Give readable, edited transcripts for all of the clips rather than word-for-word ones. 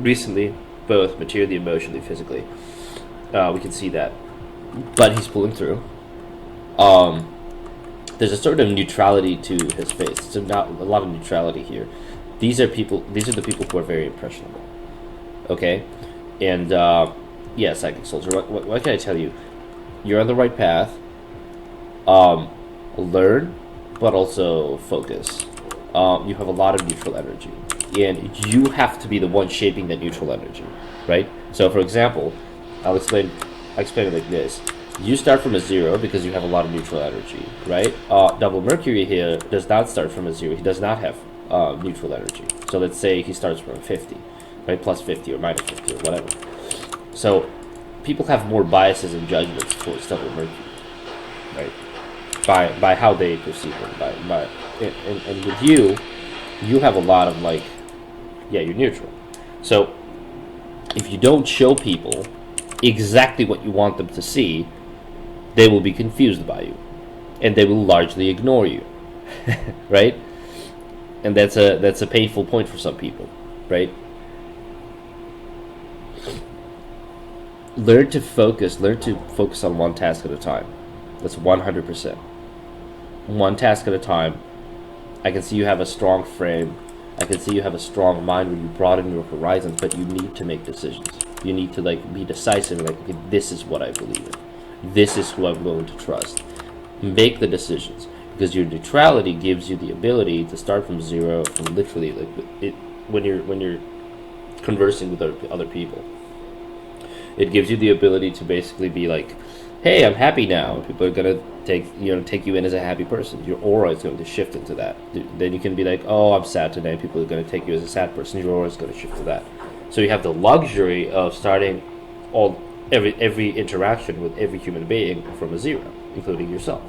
recently, both materially, emotionally, physically. We can see that, but he's pulling through. There's a sort of neutrality to his face. So not a lot of neutrality here. These are the people who are very impressionable. Okay, and yeah, Psychic Soldier. What can I tell you? You're on the right path. Learn, but also focus. You have a lot of neutral energy, and you have to be the one shaping that neutral energy, right? So, for example, I'll explain it like this. You start from a 0 because you have a lot of neutral energy, right? Double Mercury here does not start from a 0. He does not have neutral energy. So let's say he starts from 50, right? Plus 50 or minus 50 or whatever. So people have more biases and judgments towards Double Mercury, right? By how they perceive it. And with you have a lot of like, yeah, you're neutral. So if you don't show people exactly what you want them to see, they will be confused by you, and they will largely ignore you, right? And that's a painful point for some people, right? Learn to focus on one task at a time. That's 100%. One task at a time. I can see you have a strong frame. I can see you have a strong mind where you broaden your horizons, but you need to make decisions. You need to like be decisive and like, okay, this is what I believe in. This is who I'm going to trust. Make the decisions, because your neutrality gives you the ability to start from 0, from literally like it when you're conversing with other people. It gives you the ability to basically be like, hey, I'm happy now. People are gonna take you in as a happy person. Your aura is going to shift into that. Then you can be like, oh, I'm sad today. People are going to take you as a sad person. Your aura is going to shift to that. So you have the luxury of starting every interaction with every human being from a 0, including yourself.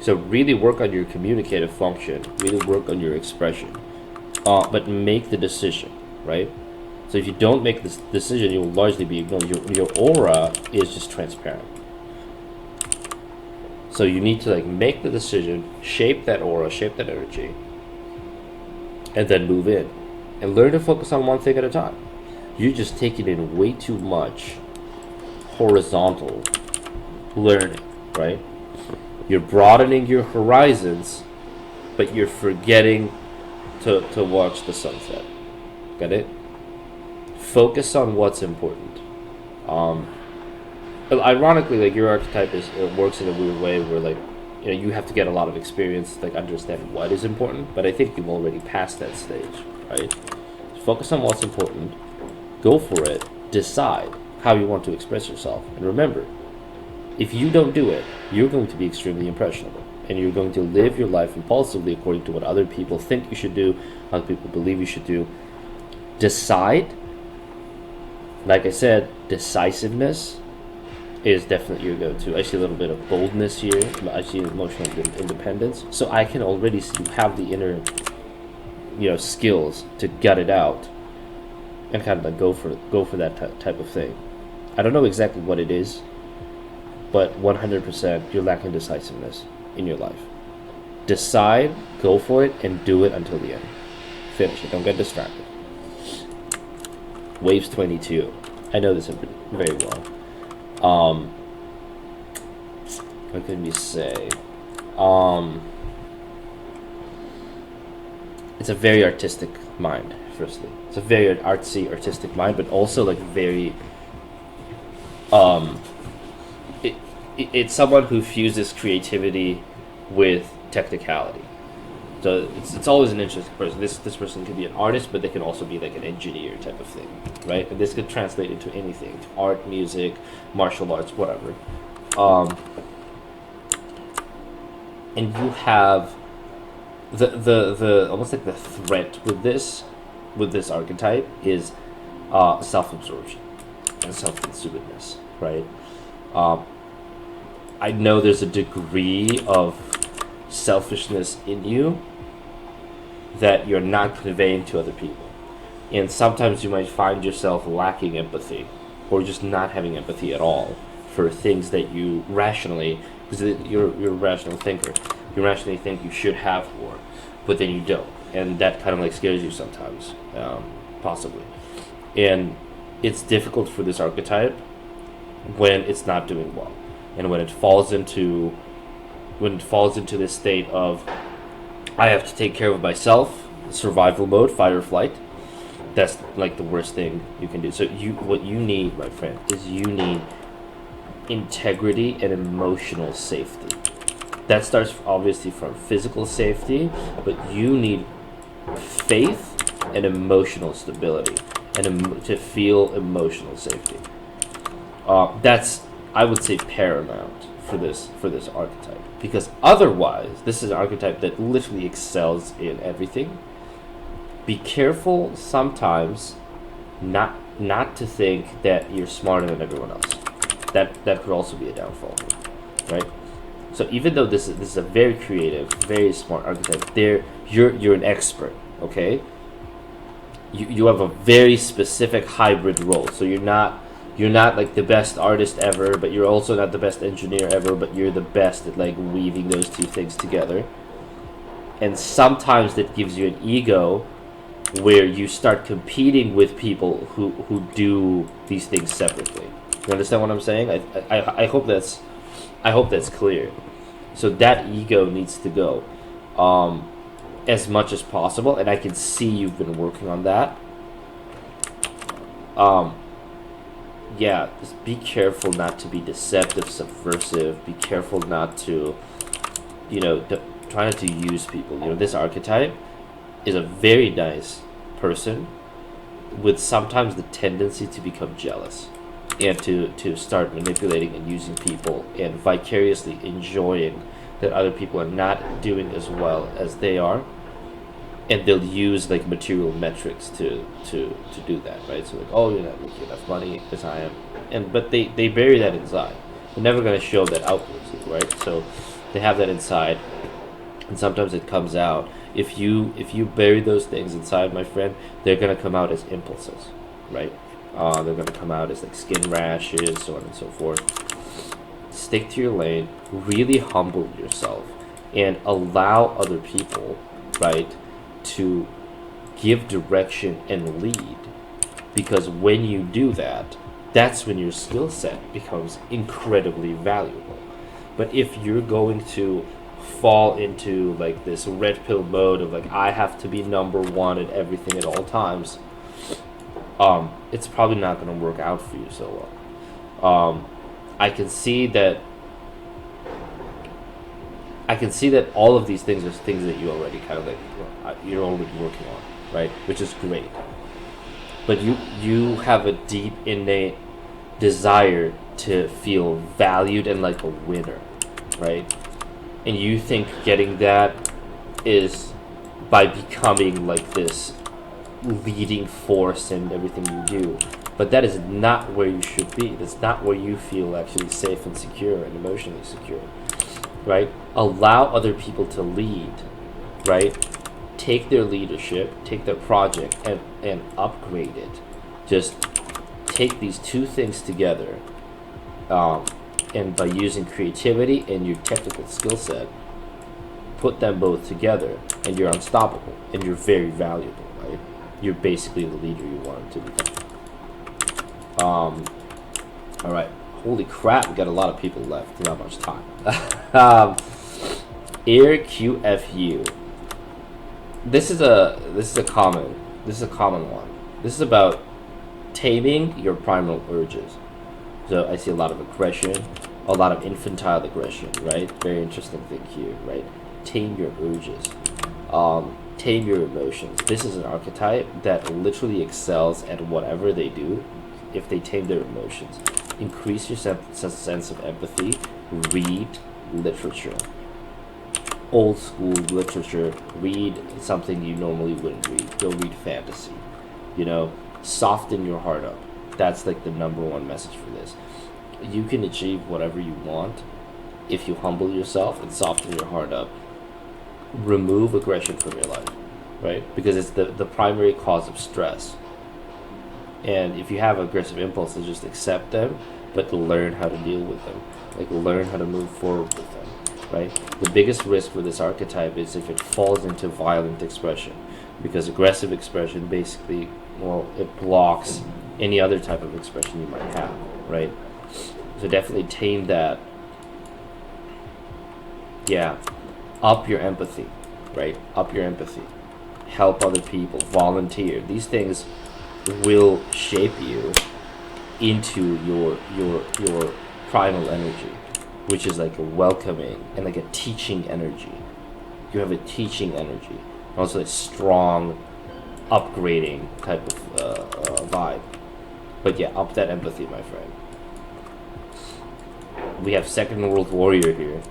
So really work on your communicative function. Really work on your expression, but make the decision, right? So if you don't make this decision, you will largely be ignored. Your aura is just transparent. So you need to like make the decision, shape that aura, shape that energy, and then move in. And learn to focus on one thing at a time. You're just taking in way too much horizontal learning, right? You're broadening your horizons, but you're forgetting to watch the sunset. Got it? Focus on what's important. Ironically, like your archetype works in a weird way where like you have to get a lot of experience to like understand what is important, but I think you've already passed that stage, right? Focus on what's important, go for it, decide how you want to express yourself, and remember, if you don't do it, you're going to be extremely impressionable, and you're going to live your life impulsively according to what other people think you should do, other people believe you should do. Decide. Like I said, decisiveness is definitely your go-to. I see a little bit of boldness here. I see emotional independence. So I can already see you have the inner, skills to gut it out and kind of like go for that type of thing. I don't know exactly what it is, but 100% you're lacking decisiveness in your life. Decide, go for it, and do it until the end. Finish it. Don't get distracted. Waves 22. I know this very well. What can we say? It's a very artistic mind, firstly. It's a very artsy, artistic mind, but also like very... It's someone who fuses creativity with technicality. So it's always an interesting person. This person could be an artist, but they can also be like an engineer type of thing, right? And this could translate into anything: art, music, martial arts, whatever. And you have the almost like the threat with this archetype is self-absorption and self-consumedness, right? I know there's a degree of selfishness in you that you're not conveying to other people, and sometimes you might find yourself lacking empathy or just not having empathy at all for things that you rationally, because you're a rational thinker, you rationally think you should have more, but then you don't, and that kind of like scares you sometimes, possibly. And it's difficult for this archetype when it's not doing well, and when it falls into this state of I have to take care of myself, survival mode, fight or flight. That's like the worst thing you can do. So what you need, my friend, is you need integrity and emotional safety. That starts obviously from physical safety, but you need faith and emotional stability, and to feel emotional safety. That's, I would say, paramount for this archetype, because otherwise this is an archetype that literally excels in everything. Be careful sometimes not to think that you're smarter than everyone else. That could also be a downfall, right? So even though this is a very creative, very smart archetype, you're an expert, okay? You have a very specific hybrid role. So you're not like the best artist ever, but you're also not the best engineer ever, but you're the best at like weaving those two things together. And sometimes that gives you an ego where you start competing with people who do these things separately. You understand what I'm saying? I hope that's clear. So that ego needs to go as much as possible, and I can see you've been working on that. Yeah, just be careful not to be deceptive, subversive. Be careful not to, try not to use people. This archetype is a very nice person with sometimes the tendency to become jealous and to start manipulating and using people and vicariously enjoying that other people are not doing as well as they are, and they'll use like material metrics to do that, right? So like, oh, you're not making enough money as I am, but they bury that inside. They're never going to show that outwards, right? So they have that inside, and sometimes it comes out. If you bury those things inside, my friend, they're going to come out as impulses, right? They're going to come out as like skin rashes, so on and so forth. Stick to your lane, really humble yourself, and allow other people, right, to give direction and lead. Because when you do that, that's when your skill set becomes incredibly valuable. But if you're going to fall into like this red pill mode of like I have to be number one at everything at all times, it's probably not going to work out for you so well. I can see that all of these things are things that you already kind of like you're already working on, right? Which is great. But you have a deep innate desire to feel valued and like a winner, right? And you think getting that is by becoming like this leading force in everything you do. But that is not where you should be. That's not where you feel actually safe and secure and emotionally secure, right? Allow other people to lead, right? Take their leadership, take their project, and upgrade it. Just take these two things together, and by using creativity and your technical skill set, put them both together, and you're unstoppable, and you're very valuable, right? You're basically the leader you want to become. All right. Holy crap, we got a lot of people left. Not much time. Air QFU. This is a common one. This is about taming your primal urges. So I see a lot of aggression, a lot of infantile aggression, right? Very interesting thing here, right? Tame your urges. Tame your emotions. This is an archetype that literally excels at whatever they do if they tame their emotions. Increase your sense of empathy. Read literature. Old school literature. Read something you normally wouldn't read. Go read fantasy. Soften your heart up. That's like the number one message for this. You can achieve whatever you want if you humble yourself and soften your heart up. Remove aggression from your life, right? Because it's the primary cause of stress. And if you have aggressive impulses, just accept them, but learn how to deal with them. Like, learn how to move forward with them, right? The biggest risk for this archetype is if it falls into violent expression, because aggressive expression basically well, it blocks any other type of expression you might have, right? So definitely tame that. Yeah, up your empathy, right? Up your empathy. Help other people, volunteer. These things will shape you into your primal energy, which is like a welcoming and like a teaching energy. You have a teaching energy, also a strong upgrading type of vibe. But yeah, up that empathy, my friend. We have Second World Warrior here.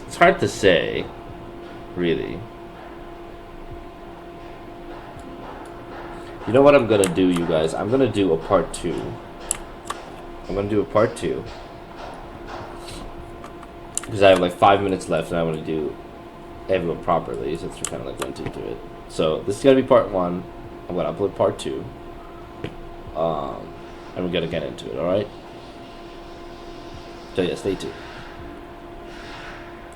It's hard to say, really. You know what I'm gonna do, you guys? I'm gonna do a part 2. I'm gonna do a part 2. Because I have like 5 minutes left and I want to do everyone properly since we kind of like went into it. So this is gonna be part 1. I'm gonna upload part 2. And we're gonna get into it, alright? So yeah, stay tuned.